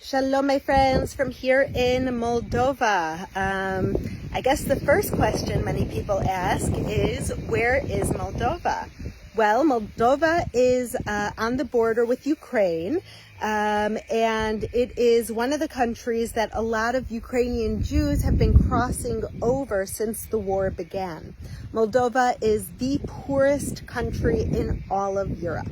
Shalom, my friends, from here in Moldova. I guess the first question many people ask is, where is Moldova? Well, Moldova is on the border with Ukraine, and it is one of the countries that a lot of Ukrainian Jews have been crossing over since the war began. Moldova is the poorest country in all of Europe.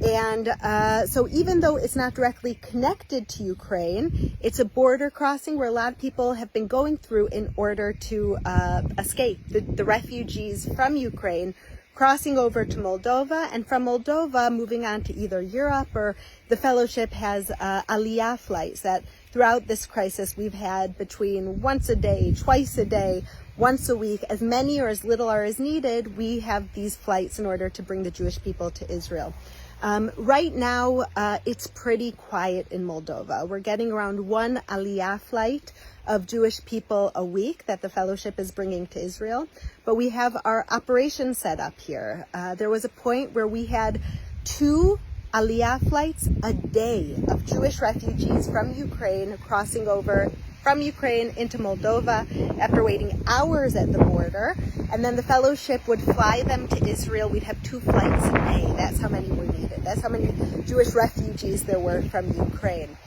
And so even though it's not directly connected to Ukraine, it's a border crossing where a lot of people have been going through in order to escape the refugees from Ukraine, crossing over to Moldova, and from Moldova moving on to either Europe, or the fellowship has Aliyah flights that throughout this crisis we've had between once a day, twice a day, once a week, as many or as little or as needed. We have these flights in order to bring the Jewish people to Israel. Right now, it's pretty quiet in Moldova. We're getting around one Aliyah flight of Jewish people a week that the fellowship is bringing to Israel. But we have our operation set up here. There was a point where we had 2 Aliyah flights a day of Jewish refugees from Ukraine crossing over from Ukraine into Moldova after waiting hours at the border. And then the fellowship would fly them to Israel. We'd have 2 flights a day. That's how many were needed. That's how many Jewish refugees there were from Ukraine.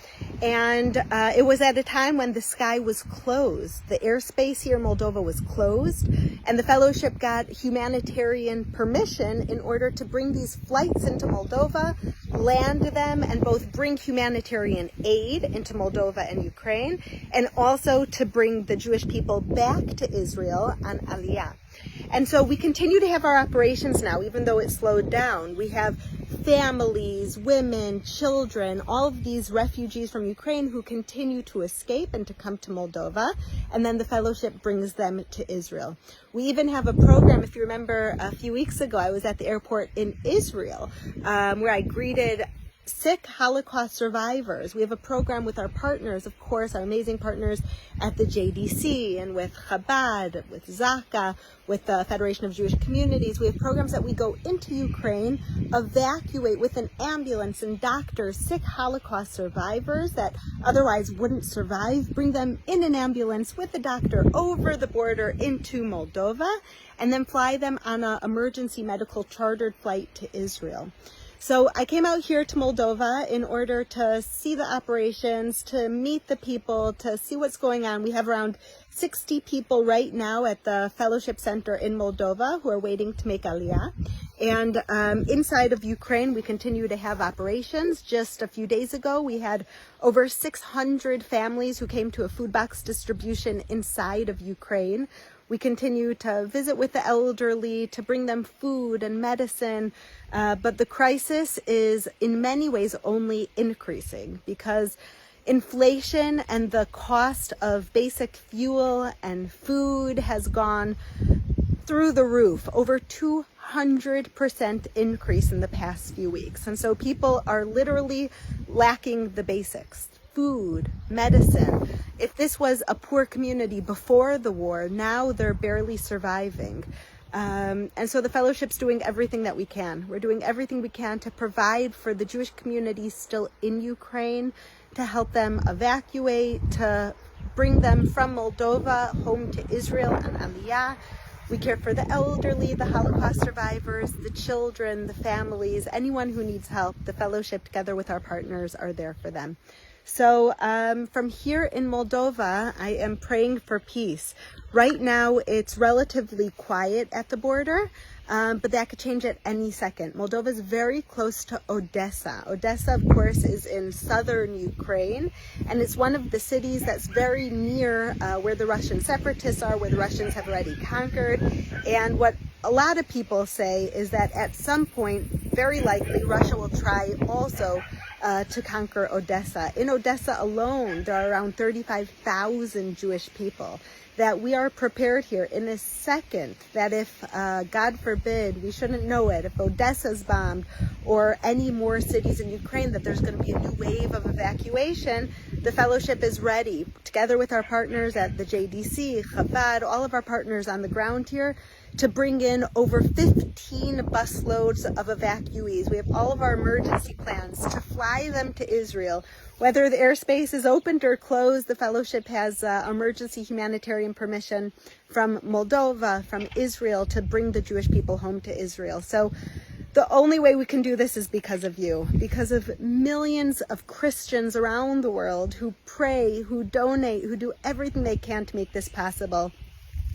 And it was at a time when the sky was closed. The airspace here in Moldova was closed, and the fellowship got humanitarian permission in order to bring these flights into Moldova, land them, and both bring humanitarian aid into Moldova and Ukraine, and also to bring the Jewish people back to Israel on Aliyah. And so we continue to have our operations now, even though it slowed down. We have families, women, children, all of these refugees from Ukraine who continue to escape and to come to Moldova, and then the fellowship brings them to Israel. We even have a program, if you remember a few weeks ago, I was at the airport in Israel, where I greeted sick Holocaust survivors. We have a program with our partners, of course, our amazing partners at the JDC and with Chabad, with Zaka, with the Federation of Jewish Communities. We have programs that we go into Ukraine, evacuate with an ambulance and doctors sick Holocaust survivors that otherwise wouldn't survive, bring them in an ambulance with a doctor over the border into Moldova, and then fly them on an emergency medical chartered flight to Israel. So I came out here to Moldova in order to see the operations, to meet the people, to see what's going on. We have around 60 people right now at the Fellowship Center in Moldova who are waiting to make Aliyah. And inside of Ukraine, we continue to have operations. Just a few days ago, we had over 600 families who came to a food box distribution inside of Ukraine. We continue to visit with the elderly, to bring them food and medicine. But the crisis is in many ways only increasing because inflation and the cost of basic fuel and food has gone through the roof, over 200% increase in the past few weeks. And so people are literally lacking the basics. Food, medicine. If this was a poor community before the war, now they're barely surviving. And so the fellowship's doing everything that we can. We're doing everything we can to provide for the Jewish community still in Ukraine, to help them evacuate, to bring them from Moldova home to Israel and Aliyah. We care for the elderly, the Holocaust survivors, the children, the families, anyone who needs help. The fellowship, together with our partners, are there for them. So from here in Moldova, I am praying for peace. Right now, it's relatively quiet at the border, but that could change at any second. Moldova is very close to Odessa. Odessa, of course, is in southern Ukraine, and it's one of the cities that's very near where the Russian separatists are, where the Russians have already conquered. And what a lot of people say is that at some point, very likely, Russia will try also to conquer Odessa. In Odessa alone, there are around 35,000 Jewish people. That we are prepared here in a second, that if, God forbid, we shouldn't know it, if Odessa's bombed or any more cities in Ukraine, that there's going to be a new wave of evacuation. The fellowship is ready, together with our partners at the JDC, Chabad, all of our partners on the ground here, to bring in over 15 busloads of evacuees. We have all of our emergency plans to fly them to Israel. Whether the airspace is opened or closed, the fellowship has emergency humanitarian permission from Moldova, from Israel, to bring the Jewish people home to Israel. So the only way we can do this is because of you, because of millions of Christians around the world who pray, who donate, who do everything they can to make this possible.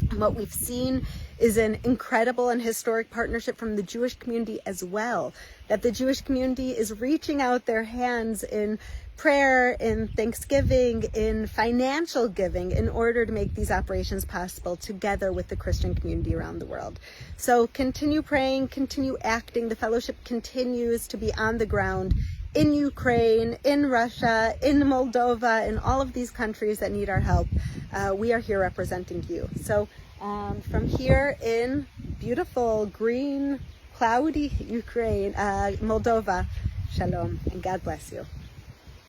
And what we've seen is an incredible and historic partnership from the Jewish community as well, that the Jewish community is reaching out their hands in prayer, in thanksgiving, in financial giving in order to make these operations possible together with the Christian community around the world. So continue praying, continue acting. The fellowship continues to be on the ground in Ukraine, in Russia, in Moldova, in all of these countries that need our help. We are here representing you. So from here in beautiful, green, cloudy Ukraine, Moldova, shalom, and God bless you.